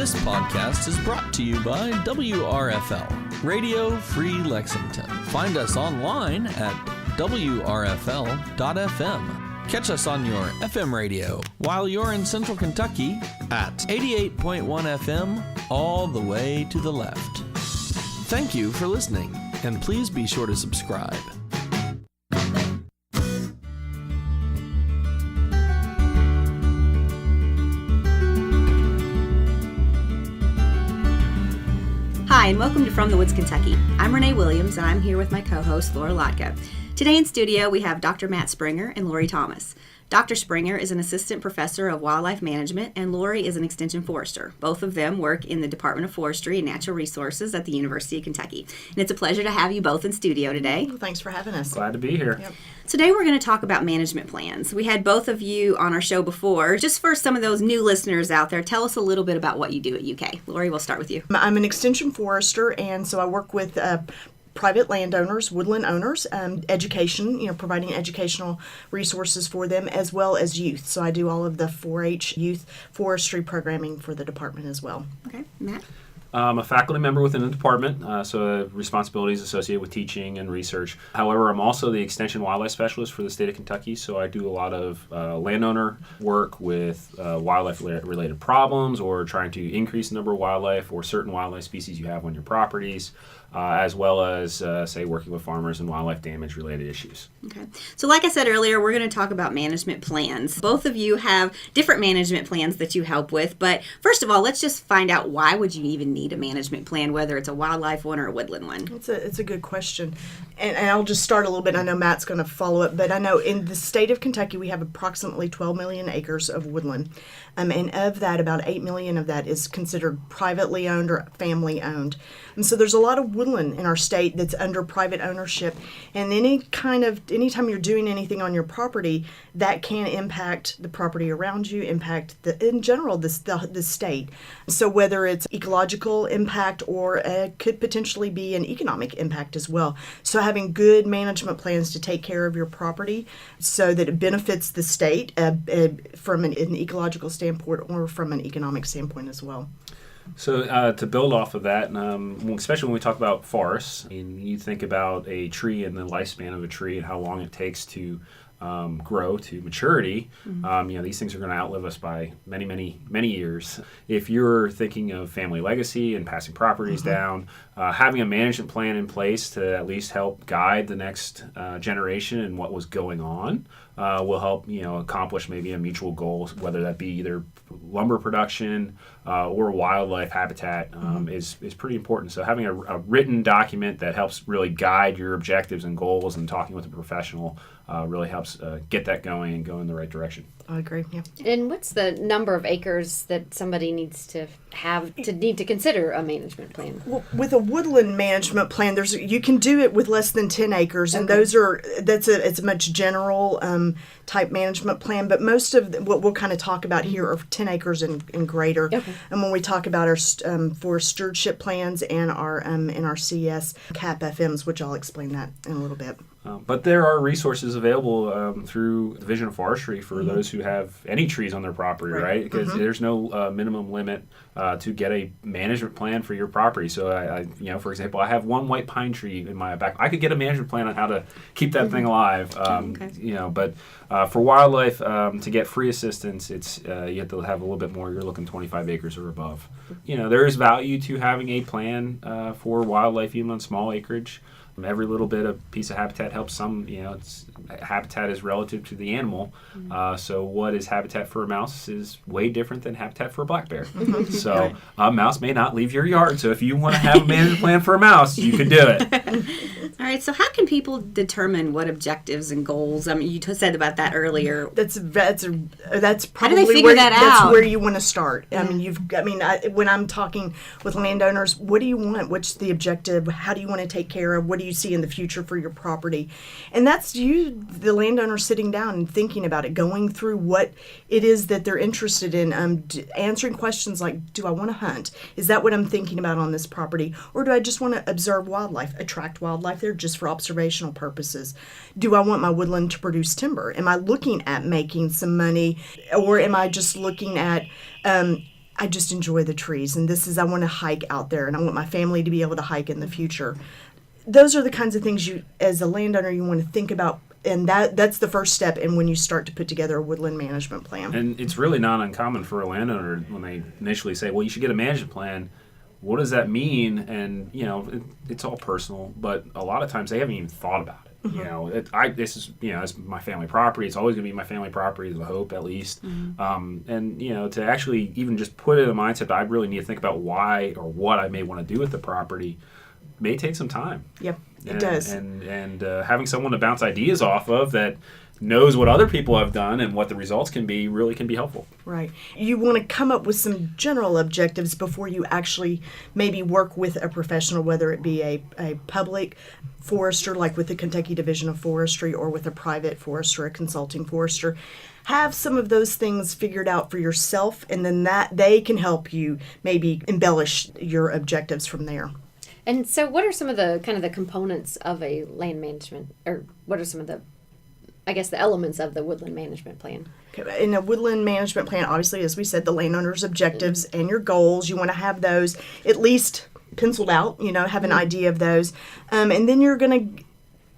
This podcast is brought to you by WRFL, Radio Free Lexington. Find us online at wrfl.fm. Catch us on your FM radio while you're in Central Kentucky at 88.1 FM all the way to the left. Thank you for listening, and please be sure to subscribe. Hi, and welcome to From the Woods, Kentucky. I'm Renee Williams, and I'm here with my co-host, Lhotka. Today in studio, we have Dr. Matt Springer and Laurie Thomas. Dr. Springer is an assistant professor of wildlife management, and Laurie is an extension forester. Both of them work in the Department of Forestry and Natural Resources at the University of Kentucky. And it's a pleasure to have you both in studio today. Well, thanks for having us. Glad to be here. Yep. Today we're going to talk about management plans. We had both of you on our show before. Just for some of those new listeners out there, tell us a little bit about what you do at UK. Laurie, we'll start with you. I'm an extension forester, and so I work with private landowners, woodland owners, education, providing educational resources for them, as well as youth. So I do all of the 4-H youth forestry programming for the department as well. Okay, Matt? I'm a faculty member within the department, so responsibilities associated with teaching and research. However, I'm also the extension wildlife specialist for the state of Kentucky, so I do a lot of landowner work with wildlife-related problems or trying to increase the number of wildlife or certain wildlife species you have on your properties, as well as, say, working with farmers and wildlife damage-related issues. Okay. So like I said earlier, we're going to talk about management plans. Both of you have different management plans that you help with, but first of all, let's just find out, why would you even need a management plan, whether it's a wildlife one or a woodland one? It's a good question. And I'll just start a little bit. I know Matt's going to follow up, but I know in the state of Kentucky, we have approximately 12 million acres of woodland. And of that, about 8 million of that is considered privately owned or family owned. And so there's a lot of woodland in our state that's under private ownership. And anytime you're doing anything on your property, that can impact the property around you, impact the state. So whether it's ecological impact or could potentially be an economic impact as well. So having good management plans to take care of your property so that it benefits the state from an ecological standpoint or from an economic standpoint as well. So to build off of that, especially when we talk about forests, and you think about a tree and the lifespan of a tree and how long it takes to grow to maturity, these things are going to outlive us by many, many, many years. If you're thinking of family legacy and passing properties down, having a management plan in place to at least help guide the next generation and what was going on will help accomplish maybe a mutual goal, whether that be either lumber production or wildlife habitat is pretty important. So having a written document that helps really guide your objectives and goals, and talking with a professional really helps get that going and go in the right direction. I agree, yeah. And what's the number of acres that somebody needs to have to need to consider a management plan? Well, with a woodland management plan, you can do it with less than 10 acres, and it's a much general type management plan. But most of what we'll kind of talk about here are 10 acres and greater. Okay. And when we talk about our forest stewardship plans and our CS CAP FMs, which I'll explain that in a little bit. But there are resources available through Division of Forestry for those who have any trees on their property, right? Because there's no minimum limit to get a management plan for your property. So, I for example, I have one white pine tree in my back. I could get a management plan on how to keep that thing alive. But for wildlife, to get free assistance, it's you have to have a little bit more. You're looking 25 acres or above. There is value to having a plan for wildlife, even on small acreage. Every little bit of piece of habitat helps some. Habitat is relative to the animal. So what is habitat for a mouse is way different than habitat for a black bear. So a mouse may not leave your yard. So if you want to have a management plan for a mouse, you can do it. All right. So how can people determine what objectives and goals? I mean, you said about that earlier. That's probably how do they figure that out? That's where you want to start. When I'm talking with landowners, what do you want? What's the objective? How do you want to take care of? What do you see in the future for your property? And that's you, the landowner, sitting down and thinking about it, going through what it is that they're interested in, answering questions like, do I want to hunt? Is that what I'm thinking about on this property? Or do I just want to observe wildlife, attract wildlife there just for observational purposes? Do I want my woodland to produce timber? Am I looking at making some money? Or am I just looking at I just enjoy the trees, and I want to hike out there, and I want my family to be able to hike in the future. Those are the kinds of things you, as a landowner, you want to think about, and that's the first step in when you start to put together a woodland management plan. And it's really not uncommon for a landowner when they initially say, well, you should get a management plan. What does that mean? And, it's all personal, but a lot of times they haven't even thought about it. This is, it's my family property. It's always going to be my family property, the hope at least. And, to actually even just put it in a mindset that I really need to think about why or what I may want to do with the property may take some time. Yep, it does. And having someone to bounce ideas off of that knows what other people have done and what the results can be really can be helpful. Right. You want to come up with some general objectives before you actually maybe work with a professional, whether it be a public forester like with the Kentucky Division of Forestry or with a private forester, a consulting forester. Have some of those things figured out for yourself, and then that they can help you maybe embellish your objectives from there. And so what are some of the kind of the components of a land management, or what are some of the elements of the woodland management plan? Okay, in a woodland management plan, obviously, as we said, the landowner's objectives and your goals, you want to have those at least penciled out, have an idea of those. And then you're going to,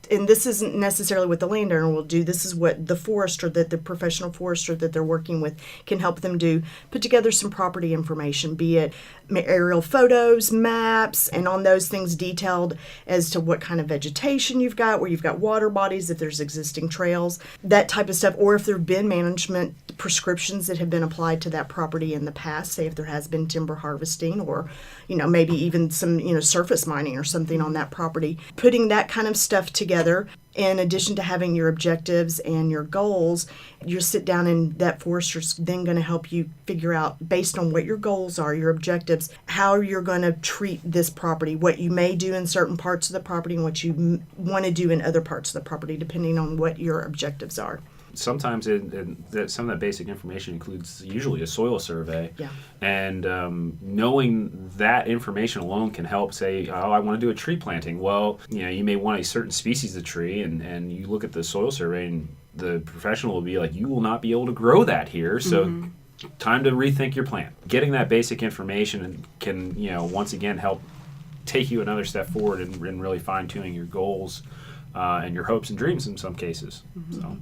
and this isn't necessarily what the landowner will do, this is what the forester, that the professional forester that they're working with can help them do. Put together some property information, be it aerial photos, maps, and on those things detailed as to what kind of vegetation you've got, where you've got water bodies, if there's existing trails, that type of stuff, or if there have been management prescriptions that have been applied to that property in the past, say if there has been timber harvesting or, maybe even some, surface mining or something on that property. Putting that kind of stuff together, in addition to having your objectives and your goals, you sit down and that forester's then going to help you figure out, based on what your goals are, your objectives, how you're going to treat this property, what you may do in certain parts of the property and what you want to do in other parts of the property, depending on what your objectives are. Sometimes some of that basic information includes usually a soil survey. Yeah. And knowing that information alone can help say, oh, I want to do a tree planting. Well, you may want a certain species of tree, and you look at the soil survey and the professional will be like, you will not be able to grow that here. So time to rethink your plan. Getting that basic information can, once again help take you another step forward and really fine-tuning your goals and your hopes and dreams in some cases. So.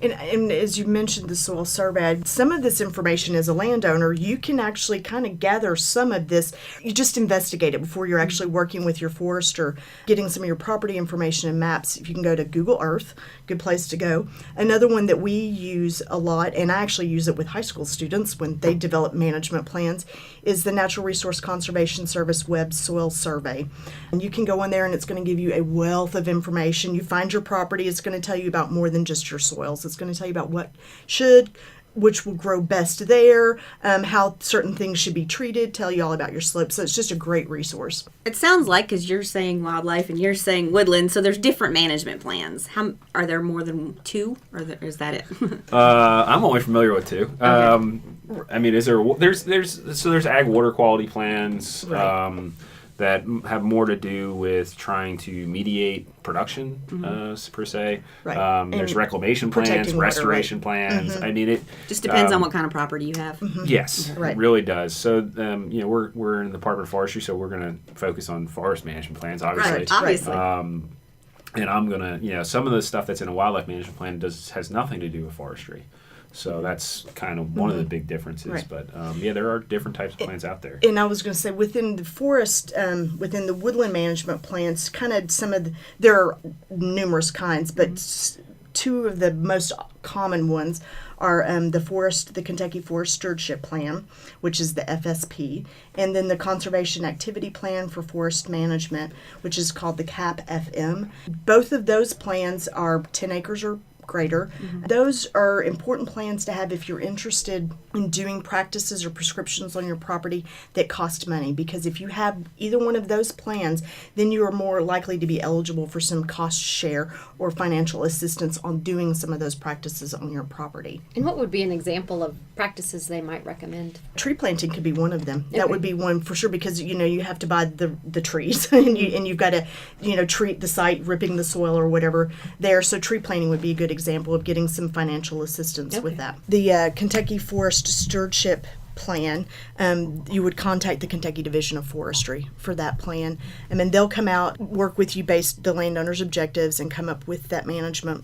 And as you mentioned, the soil survey, some of this information as a landowner, you can actually kind of gather some of this. You just investigate it before you're actually working with your forester, getting some of your property information and maps. If you can go to Google Earth, good place to go. Another one that we use a lot, and I actually use it with high school students when they develop management plans, is the Natural Resource Conservation Service Web Soil Survey. And you can go in there and it's going to give you a wealth of information. You find your property, it's going to tell you about more than just your soils. It's going to tell you about which will grow best there, how certain things should be treated, tell you all about your slopes. So it's just a great resource. It sounds like, because you're saying wildlife and you're saying woodland, so there's different management plans. Are there more than two, or is that it? I'm only familiar with two. Okay. I mean, there's ag water quality plans. Right. That have more to do with trying to mediate production, per se. Right. There's reclamation plans, protecting water, restoration plans. I mean, it Just depends on what kind of property you have. Yes, Right. it really does. So, we're in the Department of Forestry, so we're going to focus on forest management plans, obviously. Right, obviously. And I'm going to, some of the stuff that's in a wildlife management plan has nothing to do with forestry. So that's kind of one of the big differences. Right. But there are different types of plans out there. And I was going to say, within the forest, within the woodland management plans, kind of there are numerous kinds, but two of the most common ones are the Kentucky Forest Stewardship Plan, which is the FSP, and then the Conservation Activity Plan for Forest Management, which is called the CAP-FM. Both of those plans are 10 acres or greater. Those are important plans to have if you're interested in doing practices or prescriptions on your property that cost money, because if you have either one of those plans, then you are more likely to be eligible for some cost share or financial assistance on doing some of those practices on your property. And what would be an example of practices they might recommend? Tree planting could be one of them. Okay. That would be one for sure, because you have to buy the trees and you've got to treat the site, ripping the soil or whatever there. So tree planting would be a good example of getting some financial assistance with that. The Kentucky Forest Stewardship plan, you would contact the Kentucky Division of Forestry for that plan. And then they'll come out, work with you based the landowner's objectives, and come up with that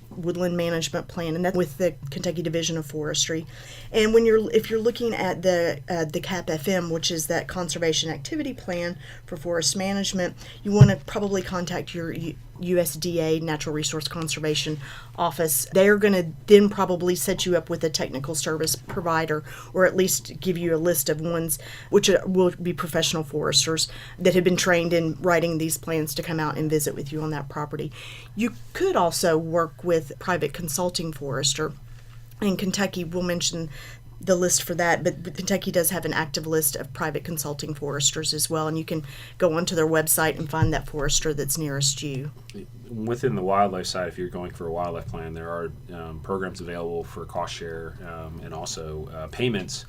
woodland management plan, and that's with the Kentucky Division of Forestry. And if you're looking at the CAP-FM, which is that Conservation Activity Plan for Forest Management, you want to probably contact your USDA Natural Resource Conservation Office. They are going to then probably set you up with a technical service provider, or at least give you a list of ones which will be professional foresters that have been trained in writing these plans to come out and visit with you on that property. You could also work with private consulting forester. In Kentucky, we'll mention the list for that, but Kentucky does have an active list of private consulting foresters as well, and you can go onto their website and find that forester that's nearest you. Within the wildlife side, if you're going for a wildlife plan, there are programs available for cost share, and also payments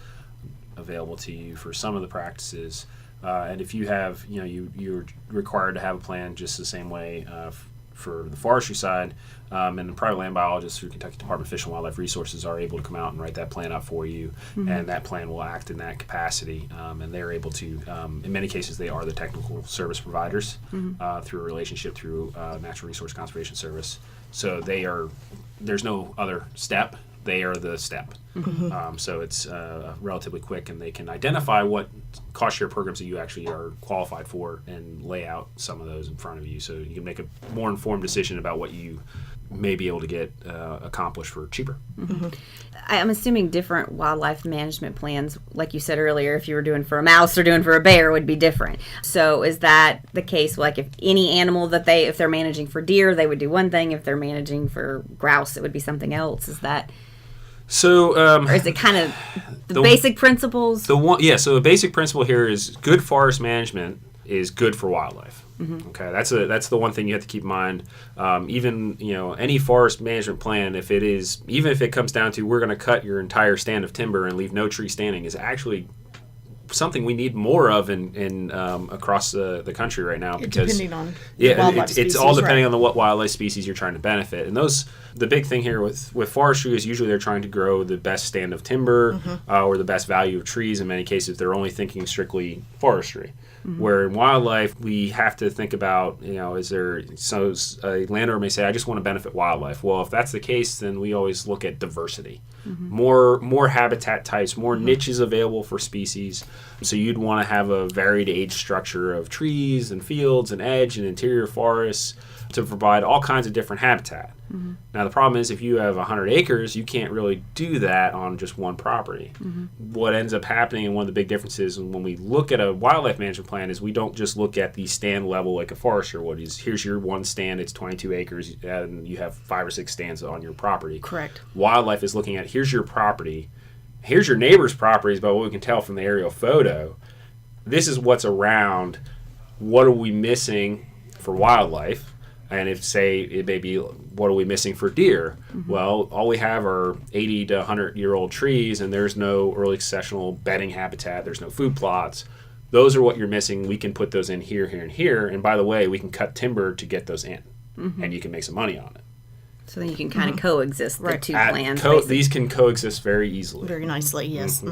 available to you for some of the practices. And if you have, you're required to have a plan just the same way for the forestry side, and the private land biologists through Kentucky Department of Fish and Wildlife Resources are able to come out and write that plan up for you, and that plan will act in that capacity, and they're able to, in many cases, they are the technical service providers through a relationship through Natural Resource Conservation Service. So there's no other step. They are the step. So it's relatively quick, and they can identify what cost share programs that you actually are qualified for and lay out some of those in front of you, so you can make a more informed decision about what you may be able to get accomplished for cheaper. I'm assuming different wildlife management plans, like you said earlier, if you were doing for a mouse or doing for a bear, would be different. So is that the case? Like if any animal if they're managing for deer, they would do one thing. If they're managing for grouse, it would be something else. Is that... So, or is it kind of the basic principles? So the basic principle here is good forest management is good for wildlife. Okay, that's the one thing you have to keep in mind. Even any forest management plan, even if it comes down to we're going to cut your entire stand of timber and leave no tree standing, is actually something we need more of in across the country right now, because depending on it's all depending on what wildlife species you're trying to benefit. And the big thing here with forestry is usually they're trying to grow the best stand of timber or the best value of trees. In many cases, they're only thinking strictly forestry. Where in wildlife, we have to think about, a landowner may say, I just want to benefit wildlife. Well, if that's the case, then we always look at diversity. More habitat types, more niches available for species. So you'd want to have a varied age structure of trees and fields and edge and interior forests to provide all kinds of different habitat. Now, the problem is if you have 100 acres, you can't really do that on just one property. What ends up happening, and one of the big differences when we look at a wildlife management plan, is we don't just look at the stand level like a forester would. Here's your one stand, it's 22 acres, and you have 5 or 6 stands on your property. Correct. Wildlife is looking at, here's your property, here's your neighbor's properties, by what we can tell from the aerial photo. This is what's around. What are we missing for wildlife? And if, say, it may be, what are we missing for deer? Well, all we have are 80 to 100-year-old trees, and there's no early successional bedding habitat. There's no food plots. Those are what you're missing. We can put those in here, here, and here. And by the way, we can cut timber to get those in, and you can make some money on it. So then you can kind of coexist the two plans. These can coexist very easily. Very nicely, yes.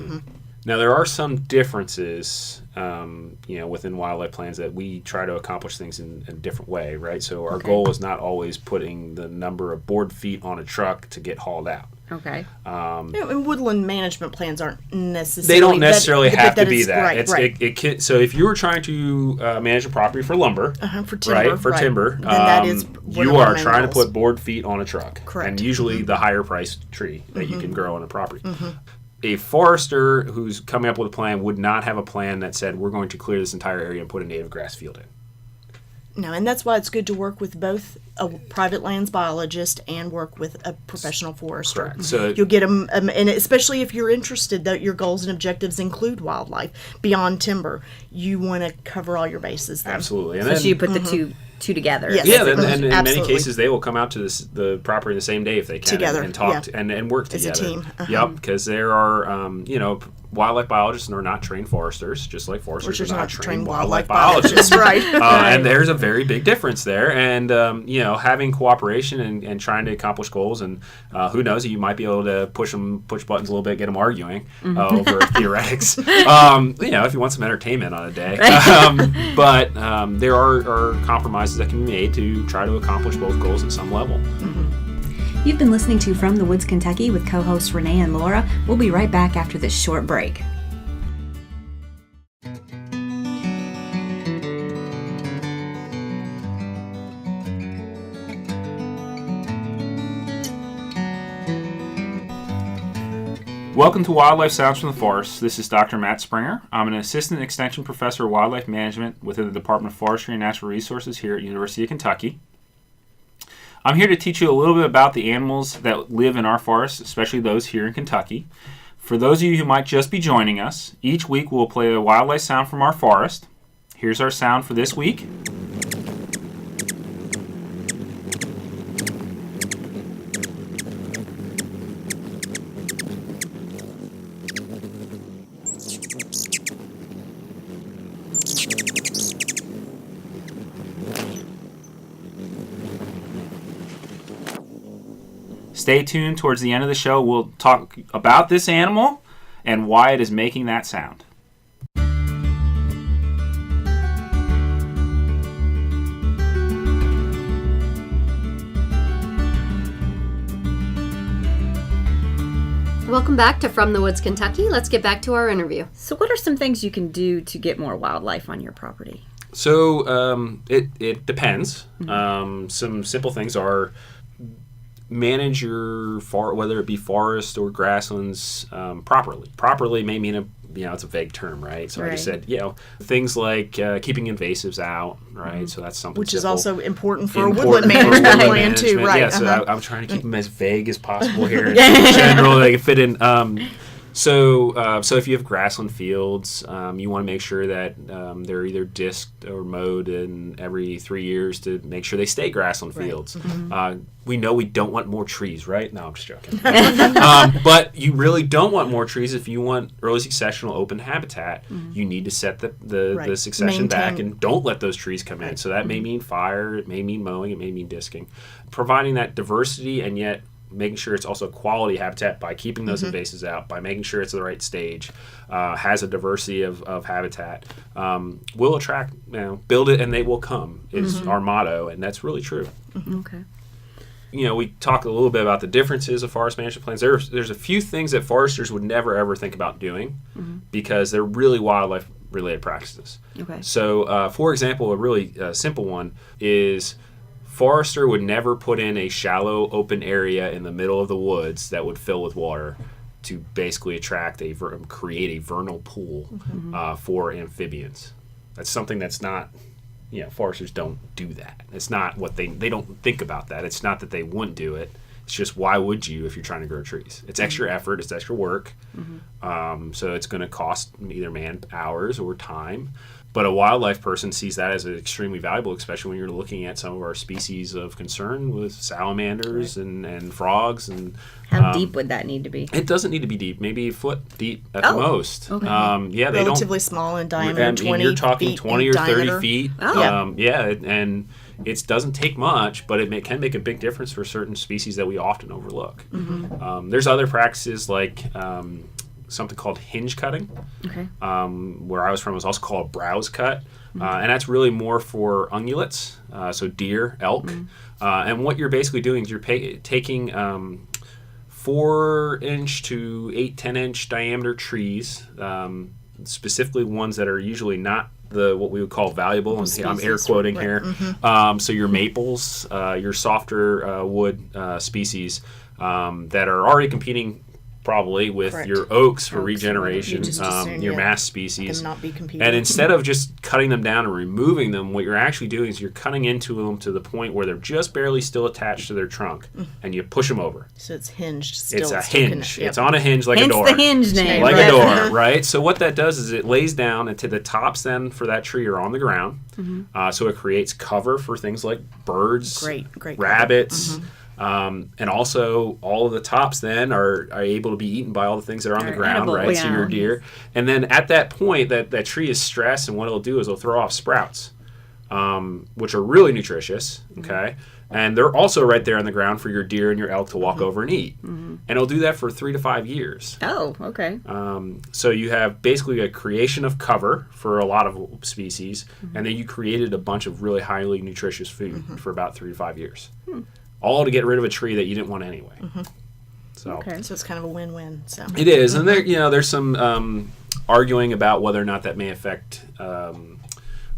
Now, there are some differences, within wildlife plans that we try to accomplish things in a different way, right? So our goal is not always putting the number of board feet on a truck to get hauled out. Okay. And woodland management plans aren't necessarily... They don't necessarily have to be that. Right. So if you were trying to manage a property for lumber, for timber, timber, then that is you are trying to put board feet on a truck. Correct. And usually the higher priced tree that you can grow on a property. A forester who's coming up with a plan would not have a plan that said, we're going to clear this entire area and put a native grass field in. No, and that's why it's good to work with both a private lands biologist and work with a professional forester. Correct. So you'll get them, and especially if you're interested that your goals and objectives include wildlife beyond timber, you want to cover all your bases then. Absolutely. And so you put the two together. Yes. Yeah, and in many cases they will come out to the property the same day if they can, together, and talk and work together as a team. Yep, because there are wildlife biologists are not trained foresters, just like foresters are not trained wildlife biologists. Right. And there's a very big difference there. And, having cooperation and trying to accomplish goals, and who knows, you might be able to push buttons a little bit, get them arguing over theoretics, if you want some entertainment on a day. But there are compromises that can be made to try to accomplish both goals at some level. You've been listening to From the Woods, Kentucky with co-hosts Renee and Laura. We'll be right back after this short break. Welcome to Wildlife Sounds from the Forest. This is Dr. Matt Springer. I'm an Assistant Extension Professor of Wildlife Management within the Department of Forestry and Natural Resources here at University of Kentucky. I'm here to teach you a little bit about the animals that live in our forests, especially those here in Kentucky. For those of you who might just be joining us, each week we'll play a wildlife sound from our forest. Here's our sound for this week. Stay tuned. Towards the end of the show, we'll talk about this animal and why it is making that sound. Welcome back to From the Woods, Kentucky. Let's get back to our interview. So what are some things you can do to get more wildlife on your property? So it depends. Some simple things are manage your whether it be forest or grasslands properly. Properly may mean it's a vague term, right? So I just said things like keeping invasives out, right? So that's something which simple. is also important for a woodland management plan too, right? Yeah, so I'm trying to keep them as vague as possible here. In general, they can fit in. So if you have grassland fields, you want to make sure that they're either disked or mowed in every 3 years to make sure they stay grassland fields. We know we don't want more trees, right? No, I'm just joking. But you really don't want more trees if you want early successional open habitat. You need to set the succession back and don't let those trees come in. So that may mean fire, it may mean mowing, it may mean disking. Providing that diversity and yet making sure it's also quality habitat by keeping those invasives out, by making sure it's the right stage, has a diversity of habitat, will attract, build it and they will come is our motto, and that's really true. Okay. We talked a little bit about the differences of forest management plans. There's a few things that foresters would never ever think about doing because they're really wildlife related practices. Okay. So, for example, a really simple one is forester would never put in a shallow open area in the middle of the woods that would fill with water to basically create a vernal pool for amphibians. That's something that's not, foresters don't do that. It's not what they don't think about that. It's not that they wouldn't do it. It's just, why would you if you're trying to grow trees? It's extra effort, it's extra work. So it's going to cost either man hours or time. But a wildlife person sees that as extremely valuable, especially when you're looking at some of our species of concern with salamanders and frogs. And how deep would that need to be? It doesn't need to be deep, maybe a foot deep at the most. Okay. They relatively small in diameter, 20 you're talking feet 20 or 30 feet. Oh. And it doesn't take much, but it can make a big difference for certain species that we often overlook. There's other practices like something called hinge cutting. Okay. Where I was from, it was also called browse cut. And that's really more for ungulates, so deer, elk. And what you're basically doing is you're taking 4-inch to 8-10-inch diameter trees, specifically ones that are usually not what we would call valuable, and I'm air quoting here. So your maples, your softer wood species that are already competing probably with your oaks for regeneration, your mass species. Not be competing. And instead of just cutting them down and removing them, what you're actually doing is you're cutting into them to the point where they're just barely still attached to their trunk, and you push them over. So it's hinged still. It's a hinge. It's on a hinge like Hence a door. the hinge name. Like a door, right? So what that does is it lays down, and to the tops then for that tree are on the ground. So it creates cover for things like birds, great rabbits, And also, all of the tops then are able to be eaten by all the things that are on the ground, edible, right? yeah. So your deer. And then at that point, that tree is stressed, and what it'll do is it'll throw off sprouts, which are really nutritious, okay? And they're also right there on the ground for your deer and your elk to walk over and eat. And it'll do that for 3 to 5 years. Oh, okay. So you have basically a creation of cover for a lot of species, and then you created a bunch of really highly nutritious food for about 3 to 5 years. All to get rid of a tree that you didn't want anyway. So Okay. So it's kind of a win-win. So it is, and there's some arguing about whether or not that may affect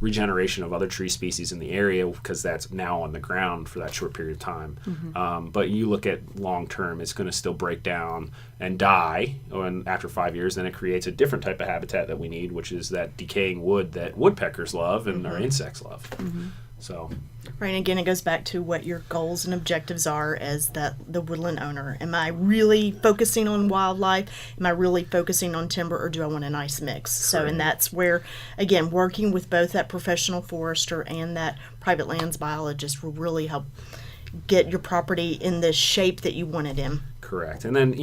regeneration of other tree species in the area, because that's now on the ground for that short period of time. But you look at long term, it's going to still break down and die, and after 5 years, then it creates a different type of habitat that we need, which is that decaying wood that woodpeckers love and our insects love. So. Right, and again, it goes back to what your goals and objectives are as the woodland owner. Am I really focusing on wildlife? Am I really focusing on timber, or do I want a nice mix? So, and that's where, again, working with both that professional forester and that private lands biologist will really help get your property in the shape that you want it in. Correct. And then,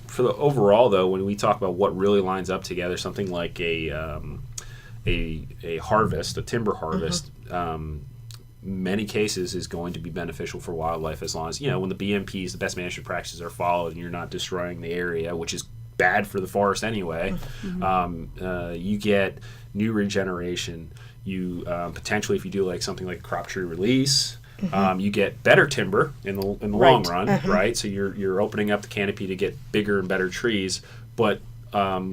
for the overall, though, when we talk about what really lines up together, something like a harvest, a timber harvest, many cases is going to be beneficial for wildlife, as long as, when the BMPs, the best management practices, are followed and you're not destroying the area, which is bad for the forest anyway. You get new regeneration. You potentially, if you do like something like crop tree release, you get better timber in the long run, right? So you're opening up the canopy to get bigger and better trees, but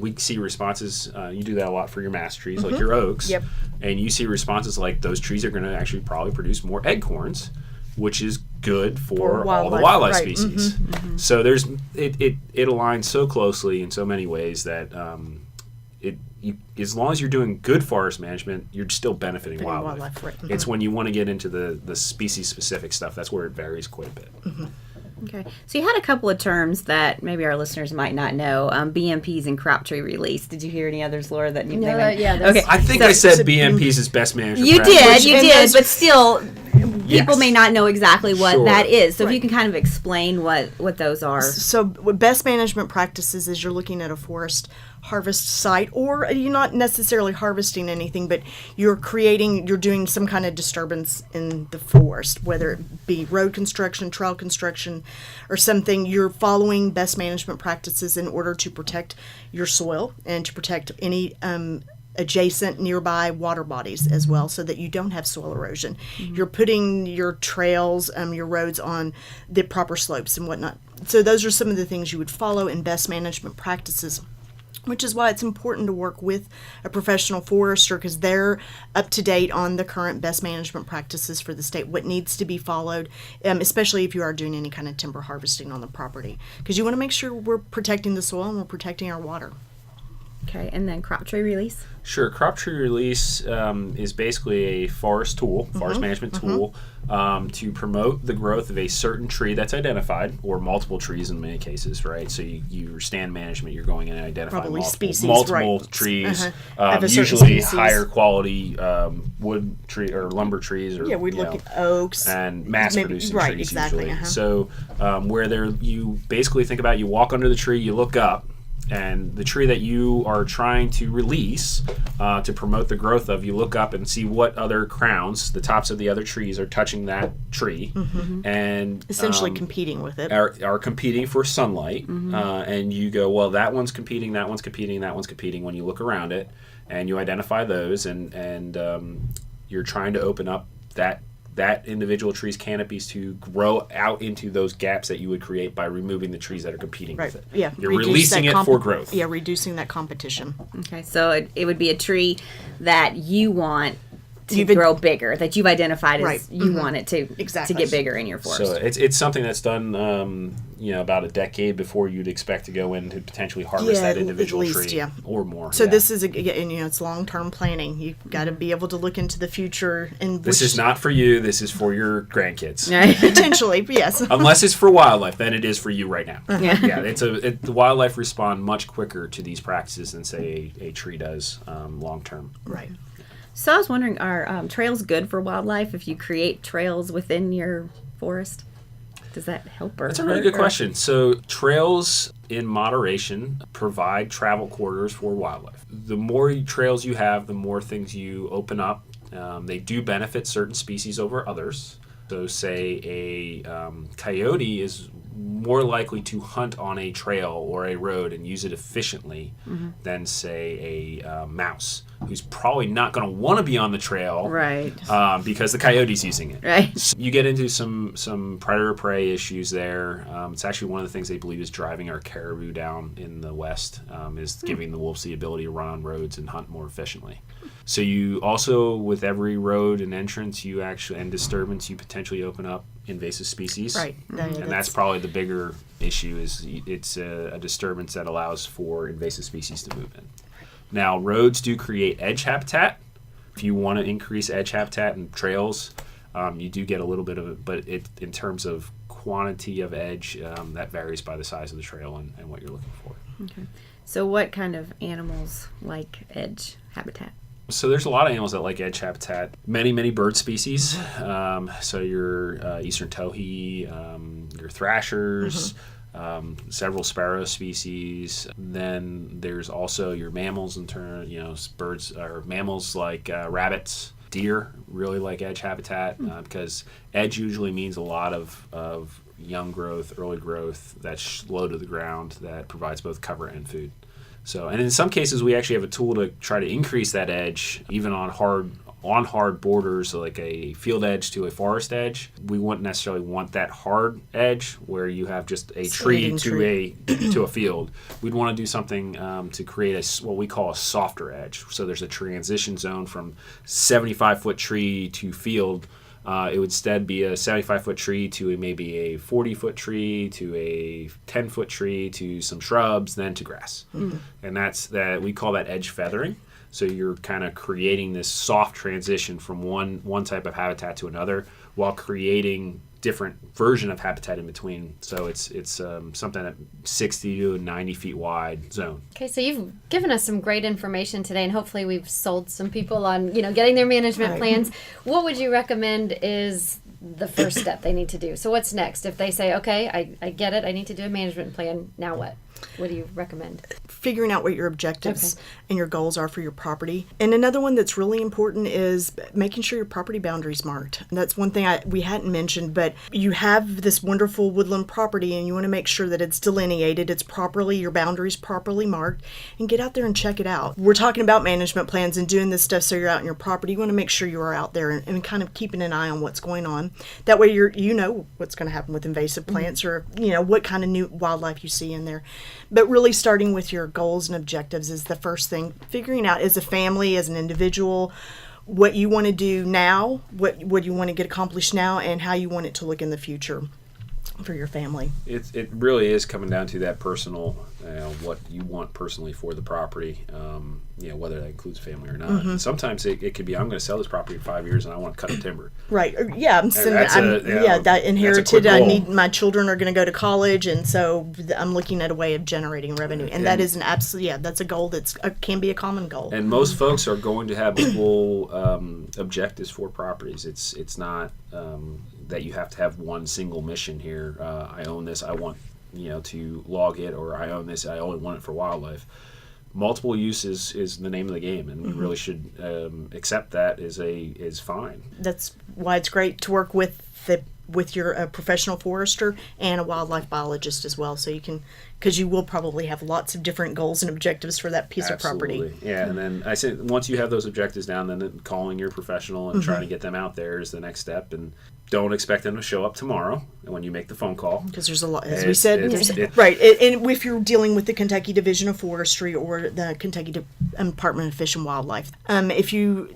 we see responses. You do that a lot for your mass trees, like your oaks. Yep. And you see responses like those trees are going to actually probably produce more acorns, which is good for all the wildlife right. species. So there's it aligns so closely in so many ways that as long as you're doing good forest management, you're still benefiting wildlife. Right. It's when you want to get into the species specific stuff, that's where it varies quite a bit. Okay. So you had a couple of terms that maybe our listeners might not know, BMPs and crop tree release. Did you hear any others, Laura, that you Okay. I think I said BMPs is best management. You practice. did, but still, people may not know exactly what Sure. that is. So if you can kind of explain what those are. So what best management practices is you're looking at a forest harvest site, or you're not necessarily harvesting anything, but you're doing some kind of disturbance in the forest, whether it be road construction, trail construction, or something. You're following best management practices in order to protect your soil and to protect any adjacent nearby water bodies as well, so that you don't have soil erosion. You're putting your trails, your roads on the proper slopes and whatnot. So those are some of the things you would follow in best management practices, which is why it's important to work with a professional forester, because they're up to date on the current best management practices for the state, what needs to be followed, especially if you are doing any kind of timber harvesting on the property, because you want to make sure we're protecting the soil and we're protecting our water. Okay, and then crop tree release? Sure. Crop tree release is basically a forest management tool, to promote the growth of a certain tree that's identified, or multiple trees in many cases, right? So your stand management, you're going in and identifying multiple trees, usually higher quality wood tree or lumber trees, or we look at oaks and mass producing trees exactly, usually. So where you basically think about, you walk under the tree, you look up, and the tree that you are trying to release to promote the growth of, you look up and see what other crowns, the tops of the other trees, are touching that tree, and essentially competing with it. Are competing for sunlight, and you go, well, that one's competing, that one's competing, that one's competing. When you look around it, and you identify those, and you're trying to open up that individual tree's canopies to grow out into those gaps that you would create by removing the trees that are competing with it. Yeah, you're releasing it for growth. Yeah, reducing that competition. Okay, so it would be a tree that you want to grow bigger, that you've identified as you want it to get bigger in your forest. So it's something that's done about a decade before you'd expect to go in to potentially harvest that individual at least, tree or more. So this is it's long-term planning. You've got to be able to look into the future. And this is not for you. This is for your grandkids. Potentially, yes. Unless it's for wildlife, then it is for you right now. Yeah. The wildlife respond much quicker to these practices than, say, a tree does long-term. Right. So I was wondering, are trails good for wildlife if you create trails within your forest? Does that help or That's a really good question. So trails in moderation provide travel corridors for wildlife. The more trails you have, the more things you open up. They do benefit certain species over others. So say a coyote is more likely to hunt on a trail or a road and use it efficiently than say a mouse, who's probably not going to want to be on the trail, right? Because the coyote's using it. Right. So you get into some predator-prey issues there. It's actually one of the things they believe is driving our caribou down in the West, is giving the wolves the ability to run on roads and hunt more efficiently. So you also, with every road and entrance, and disturbance, you potentially open up invasive species. Right. And that's probably the bigger issue, is it's a disturbance that allows for invasive species to move in. Now, roads do create edge habitat. If you want to increase edge habitat and trails, you do get a little bit of it, but in terms of quantity of edge, that varies by the size of the trail and what you're looking for. Okay. So what kind of animals like edge habitat? So there's a lot of animals that like edge habitat. Many bird species. So your eastern towhee, your thrashers, several sparrow species. Then there's also your mammals birds or mammals like rabbits. Deer really like edge habitat because edge usually means a lot of young growth, early growth that's low to the ground that provides both cover and food. So, and in some cases, we actually have a tool to try to increase that edge, even on hard borders, like a field edge to a forest edge. We wouldn't necessarily want that hard edge where you have just a tree to a field. We'd want to do something to create what we call a softer edge. So there's a transition zone from 75-foot tree to field. It would instead be a 75-foot tree to maybe a 40-foot tree to a 10-foot tree to some shrubs, then to grass. And we call that edge feathering. So you're kind of creating this soft transition from one type of habitat to another while creating different version of habitat in between. So it's something at 60 to 90 feet wide zone. Okay, so you've given us some great information today, and hopefully we've sold some people on getting their management plans. What would you recommend is the first step they need to do? So what's next? If they say, okay, I get it, I need to do a management plan, now what? What do you recommend? Figuring out what your objectives and your goals are for your property. And another one that's really important is making sure your property boundaries marked. And that's one thing we hadn't mentioned, but you have this wonderful woodland property and you want to make sure that it's delineated, your boundaries properly marked, and get out there and check it out. We're talking about management plans and doing this stuff so you're out in your property. You want to make sure you are out there and kind of keeping an eye on what's going on. That way you know what's going to happen with invasive plants or what kind of new wildlife you see in there. But really starting with your goals and objectives is the first thing. Figuring out as a family, as an individual, what you want to do now, what you want to get accomplished now, and how you want it to look in the future for your family. It really is coming down to that personal, what you want personally for the property, whether that includes family or not. And sometimes it could be, I'm going to sell this property in 5 years and I want to cut up timber. Right. Yeah. That inherited. I need, my children are going to go to college, and so I'm looking at a way of generating revenue. And that is an absolute, that's a goal can be a common goal. And most folks are going to have multiple objectives for properties. It's not that you have to have one single mission here. I own this, I want to log it, or I own this, I only want it for wildlife. Multiple use is the name of the game, and we really should accept that is fine. That's why it's great to work with your professional forester and a wildlife biologist as well, so you can, because you will probably have lots of different goals and objectives for that piece of property. Yeah, and then I said once you have those objectives down, then calling your professional and trying to get them out there is the next step. And don't expect them to show up tomorrow when you make the phone call. Because there's a lot, as we said. Right, and if you're dealing with the Kentucky Division of Forestry or the Kentucky Department of Fish and Wildlife, if you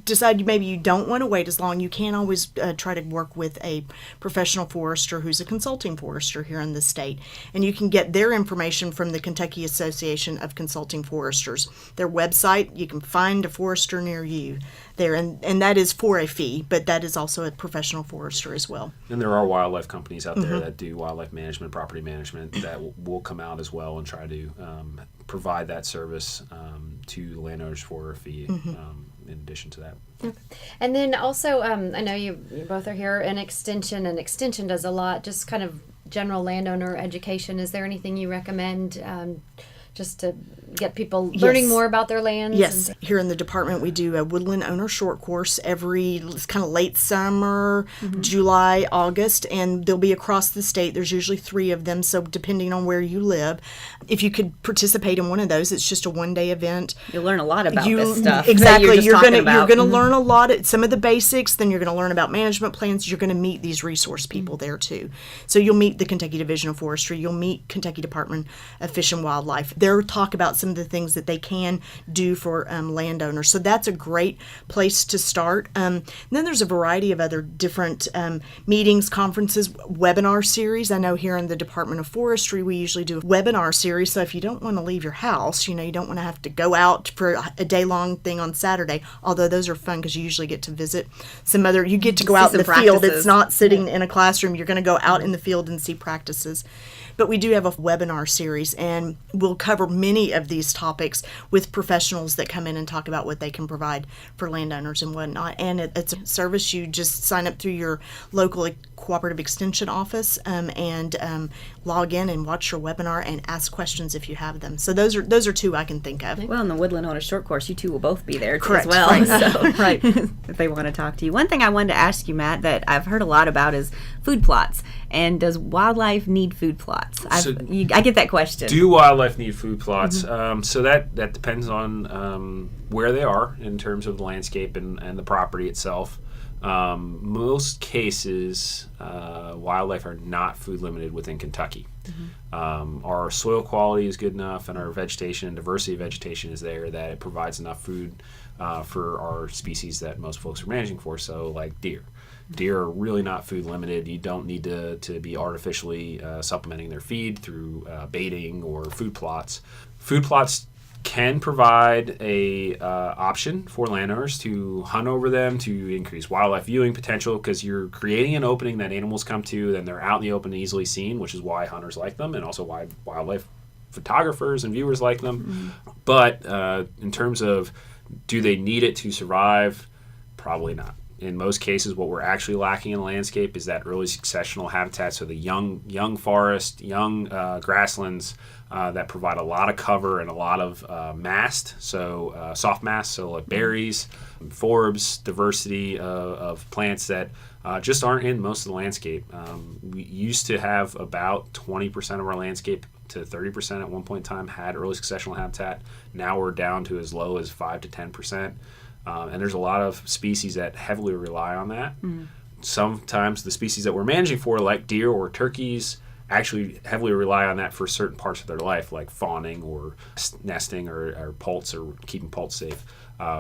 decide maybe you don't want to wait as long, you can always try to work with a professional forester who's a consulting forester here in the state. And you can get their information from the Kentucky Association of Consulting Foresters. Their website, you can find a forester near you. there, and that is for a fee, but that is also a professional forester as well. And there are wildlife companies out there that do wildlife management, property management, that will come out as well and try to provide that service to landowners for a fee in addition to that. And then also, I know you both are here in Extension, and Extension does a lot, just kind of general landowner education. Is there anything you recommend just to get people learning more about their lands? Yes. Here in the department, we do a Woodland owner short course it's kind of late summer, July, August, and they'll be across the state. There's usually 3 of them, so depending on where you live, if you could participate in one of those, it's just a one-day event. You'll learn a lot about this stuff. Exactly. You're going to learn a lot of some of the basics, then you're going to learn about management plans. You're going to meet these resource people there too. So you'll meet the Kentucky Division of Forestry, you'll meet Kentucky Department of Fish and Wildlife. They'll talk about some of the things that they can do for landowners. So that's a great place to start. And then there's a variety of other different meetings, conferences, webinar series. I know here in the Department of Forestry, we usually do a webinar series. So if you don't want to leave your house, you don't want to have to go out for a day-long thing on Saturday, although those are fun because you usually get to visit you get to go out in the field. It's not sitting in a classroom. You're going to go out in the field and see practices. But we do have a webinar series, and we'll cover many of these topics with professionals that come in and talk about what they can provide for landowners and whatnot. And it's a service. You just sign up through your local cooperative extension office and log in and watch your webinar and ask questions if you have them. So those are 2 I can think of. Well, in the Woodland Owner Short Course, you 2 will both be there Correct. as well. Right. So, right. If they want to talk to you. One thing I wanted to ask you, Matt, that I've heard a lot about is food plots. And does wildlife need food plots? I get that question. Do wildlife need food plots? So that depends on where they are in terms of the landscape and the property itself. Most cases, wildlife are not food limited within Kentucky. Our soil quality is good enough, and our vegetation and diversity of vegetation is there that it provides enough food for our species that most folks are managing for. So like deer. Deer are really not food limited. You don't need to be artificially supplementing their feed through baiting or food plots. Food plots can provide a option for landowners to hunt over them to increase wildlife viewing potential, because you're creating an opening that animals come to, then they're out in the open and easily seen, which is why hunters like them and also why wildlife photographers and viewers like them. But in terms of do they need it to survive, probably not. In most cases, what we're actually lacking in the landscape is that early successional habitat, so the young forest, young grasslands that provide a lot of cover and a lot of mast, so soft mast, so like berries, forbs, diversity of plants that just aren't in most of the landscape. We used to have about 20% of our landscape to 30% at one point in time had early successional habitat. Now we're down to as low as 5 to 10%. And there's a lot of species that heavily rely on that. Sometimes the species that we're managing for, like deer or turkeys, actually heavily rely on that for certain parts of their life, like fawning or nesting or poults, or keeping poults safe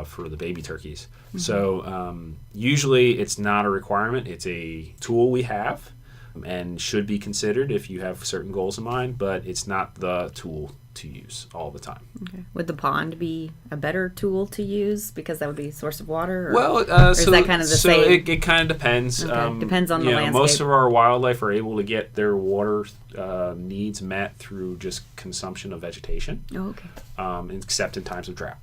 for the baby turkeys. So usually it's not a requirement. It's a tool we have and should be considered if you have certain goals in mind, but it's not the tool to use all the time. Okay. Would the pond be a better tool to use because that would be a source of water? Or, well, or is that kind of the same? It kind of depends. Okay. Depends on the landscape. Most of our wildlife are able to get their water needs met through just consumption of vegetation. Oh, okay. Except in times of drought.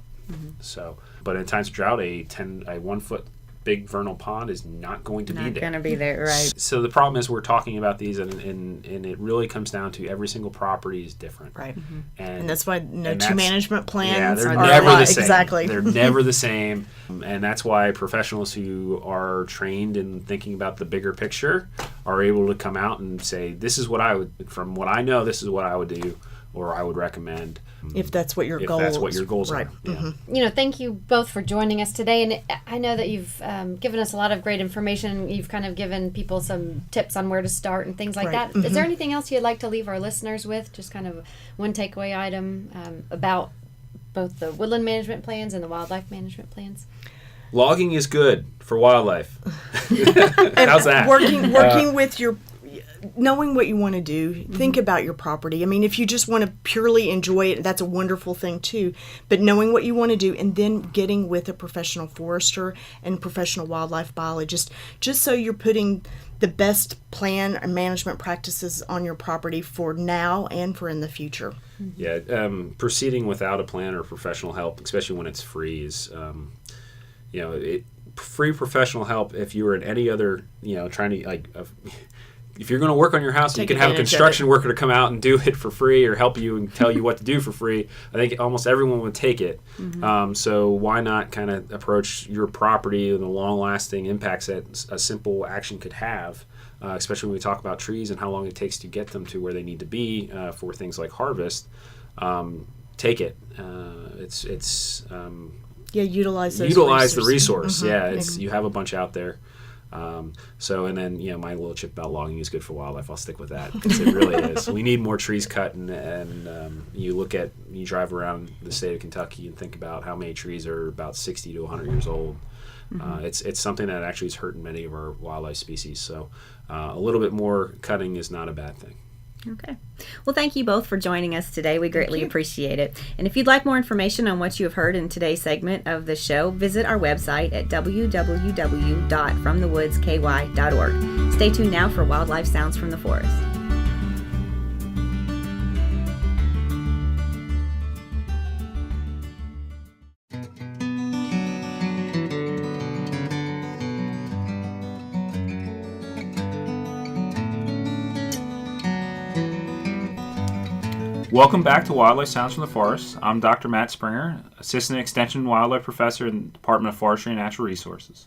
So, but in times of drought, a 1 foot big vernal pond is not going to be there. Not going to be there, right. So the problem is we're talking about these, and it really comes down to every single property is different. Right. And that's why two management plans they're are never the same. Exactly. They're never the same. And that's why professionals who are trained in thinking about the bigger picture are able to come out and say, this is what I would, from what I know, this is what I would do, or I would recommend. If that's what your goals. That's what your goals right. are. Yeah. Thank you both for joining us today. And I know that you've given us a lot of great information. You've kind of given people some tips on where to start and things like that. Is there anything else you'd like to leave our listeners with? Just kind of one takeaway item about both the woodland management plans and the wildlife management plans? Logging is good for wildlife. How's that? Working with your knowing what you want to do, think about your property. I mean, if you just want to purely enjoy it, that's a wonderful thing too. But knowing what you want to do and then getting with a professional forester and professional wildlife biologist, just so you're putting the best plan and management practices on your property for now and for in the future. Yeah, proceeding without a plan or professional help, especially when it's free, is free professional help. If you were in any other, trying to if you're going to work on your house, and you can have a construction worker to come out and do it for free or help you and tell you what to do for free. I think almost everyone would take it. So why not kind of approach your property and the long-lasting impacts that a simple action could have, especially when we talk about trees and how long it takes to get them to where they need to be for things like harvest. Take it. Utilize the resource. You have a bunch out there. And then my little chip about logging is good for wildlife. I'll stick with that because it really is. We need more trees cut, and you drive around the state of Kentucky and think about how many trees are about 60 to 100 years old. It's something that actually is hurting many of our wildlife species. So a little bit more cutting is not a bad thing. Okay. Well, thank you both for joining us today. We greatly appreciate it. And if you'd like more information on what you have heard in today's segment of the show, visit our website at www.fromthewoodsky.org. Stay tuned now for Wildlife Sounds from the Forest. Welcome back to Wildlife Sounds from the Forest. I'm Dr. Matt Springer, Assistant Extension Wildlife Professor in the Department of Forestry and Natural Resources.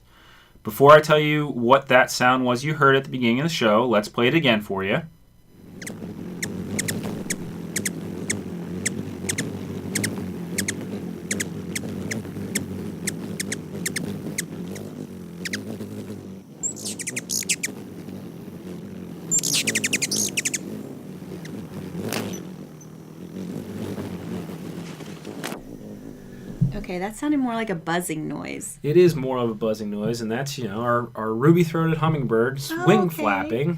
Before I tell you what that sound was you heard at the beginning of the show, let's play it again for you. Okay, that sounded more like a buzzing noise. It is more of a buzzing noise, and that's our ruby-throated hummingbird's wing flapping,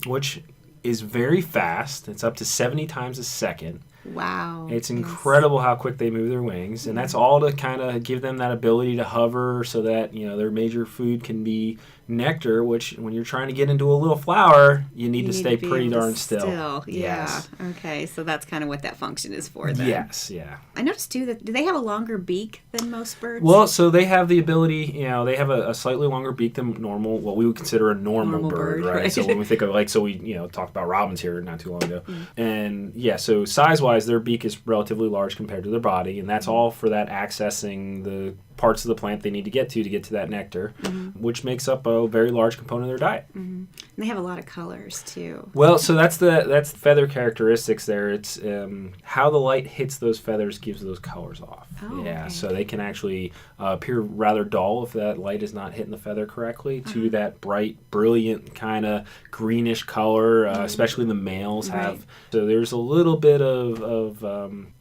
which is very fast. It's up to 70 times a second. Wow. It's incredible how quick they move their wings, and that's all to kind of give them that ability to hover so that their major food can be nectar, which when you're trying to get into a little flower, you need to stay pretty darn still. Yes. Okay, so that's kind of what that function is for then. Yes, yeah. I noticed too that do they have a longer beak than most birds? Well, so they have the ability, they have a slightly longer beak than normal, what we would consider a normal bird, right? So when we think of we talked about robins here not too long ago. And so size-wise, their beak is relatively large compared to their body, and that's all for that accessing the parts of the plant they need to get to that nectar, which makes up a very large component of their diet. And they have a lot of colors too. Well, so that's the feather characteristics there. It's how the light hits those feathers gives those colors off. Okay. So they can actually appear rather dull if that light is not hitting the feather correctly to that bright, brilliant kind of greenish color, especially the males have. So there's a little bit of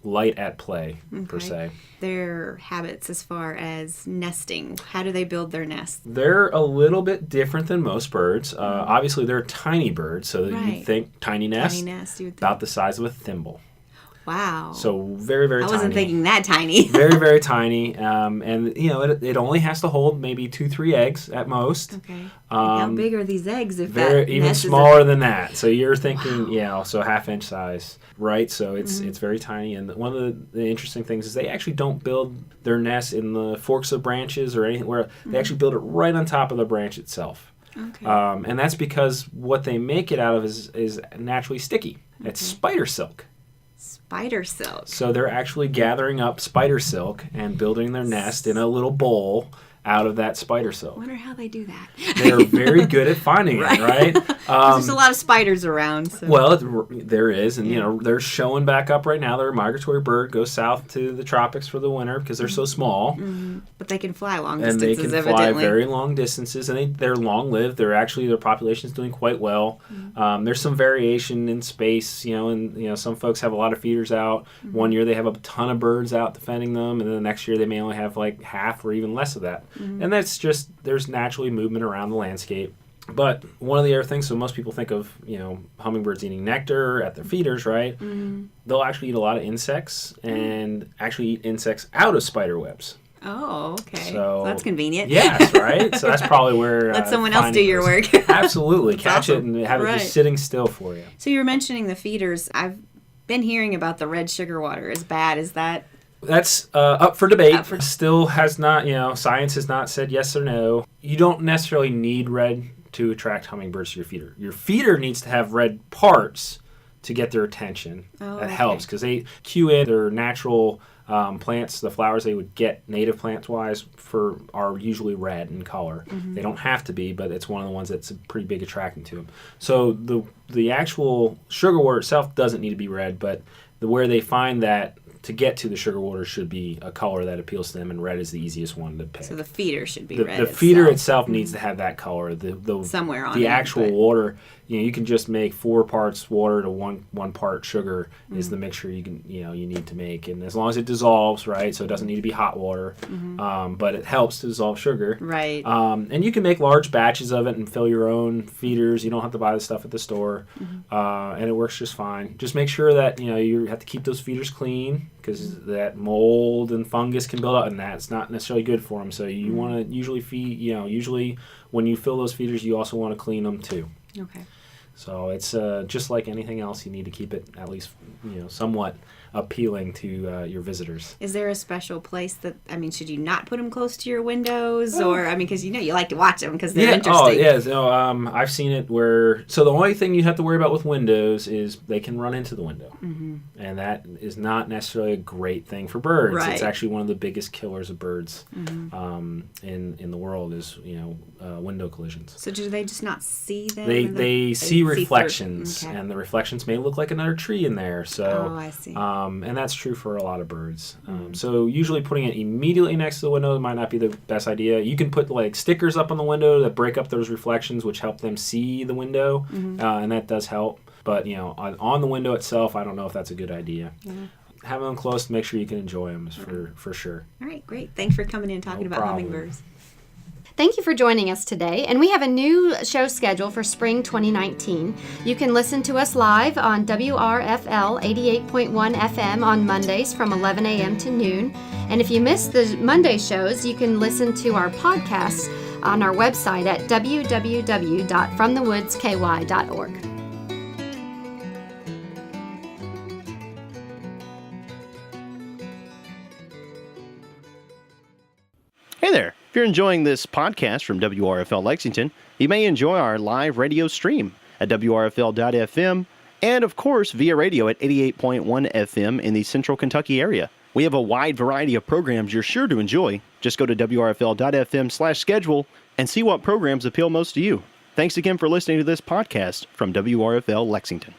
light at play, per se. Their habits as far as nesting, how do they build their nests? They're a little bit different than most birds. Obviously, they're tiny birds, so you think tiny nest, about the size of a thimble. Wow. So very, very tiny. I wasn't thinking that tiny. Very, very tiny. And, it only has to hold maybe 2-3 eggs at most. Okay. How big are these eggs? Even smaller than that. So you're thinking, so half-inch size, right? So it's very tiny. And one of the interesting things is they actually don't build their nests in the forks of branches or anything where they actually build it right on top of the branch itself. Okay. And that's because what they make it out of is naturally sticky. It's spider silk. Spider silk. So they're actually gathering up spider silk and building their nest in a little bowl out of that spider silk. I wonder how they do that. They're very good at finding it, right? There's a lot of spiders around. So. Well, there is, and they're showing back up right now. They're a migratory bird, goes south to the tropics for the winter because they're so small. But they can fly long distances, and they can fly very long distances, and they're long-lived. Their population is doing quite well. There's some variation in space, and some folks have a lot of feeders out. One year they have a ton of birds out defending them, and then the next year they may only have like half or even less of that. And that's just, there's naturally movement around the landscape. But one of the other things, so most people think of, hummingbirds eating nectar at their feeders, right? Mm-hmm. They'll actually eat a lot of insects and actually eat insects out of spider webs. Oh, okay. So that's convenient. Yes, right? So that's probably where... Let someone else do your work. Absolutely. Catch awesome. it and have it Right. just sitting still for you. So you were mentioning the feeders. I've been hearing about the red sugar water. Is bad? Is that... That's up for debate. Up for- Still has not, science has not said yes or no. You don't necessarily need red to attract hummingbirds to your feeder. Your feeder needs to have red parts to get their attention. Oh, that okay. helps because they cue in their natural plants, the flowers they would get native plants-wise are usually red in color. Mm-hmm. They don't have to be, but it's one of the ones that's a pretty big attractant to them. So the actual sugar water itself doesn't need to be red, but where they find that to get to the sugar water should be a color that appeals to them, and red is the easiest one to pick. So the feeder should be the, red. the feeder itself needs to have that color. The Somewhere on the it, actual but- water, you can just make 4 parts water to one part sugar is the mixture you need to make, and as long as it dissolves, right, so it doesn't need to be hot water, but it helps to dissolve sugar. Right. And you can make large batches of it and fill your own feeders. You don't have to buy the stuff at the store, and it works just fine. Just make sure that you have to keep those feeders clean, because that mold and fungus can build up, and that's not necessarily good for them. So you want to usually feed, usually when you fill those feeders, you also want to clean them too. Okay. So it's just like anything else, you need to keep it at least, somewhat appealing to your visitors. Is there a special place should you not put them close to your windows? Or, because you like to watch them because they're interesting. Oh, yeah. So, I've seen it so the only thing you have to worry about with windows is they can run into the window. Mm-hmm. And that is not necessarily a great thing for birds. Right. It's actually one of the biggest killers of birds in the world is, window collisions. So do they just not see them? They see reflections, through? Okay. and the reflections may look like another tree in there. So, Oh, I see. and that's true for a lot of birds. So usually putting it immediately next to the window might not be the best idea. You can put like stickers up on the window that break up those reflections, which help them see the window, and that does help. But on the window itself, I don't know if that's a good idea. Having them close to make sure you can enjoy them is for sure. All right, great. Thanks for coming in and talking about problem. hummingbirds. Thank you for joining us today, and we have a new show schedule for spring 2019. You can listen to us live on WRFL 88.1 FM on Mondays from 11 a.m. to noon. And if you miss the Monday shows, you can listen to our podcasts on our website at www.fromthewoodsky.org. Hey there. If you're enjoying this podcast from WRFL Lexington, you may enjoy our live radio stream at WRFL.FM and, of course, via radio at 88.1 FM in the Central Kentucky area. We have a wide variety of programs you're sure to enjoy. Just go to WRFL.FM/schedule and see what programs appeal most to you. Thanks again for listening to this podcast from WRFL Lexington.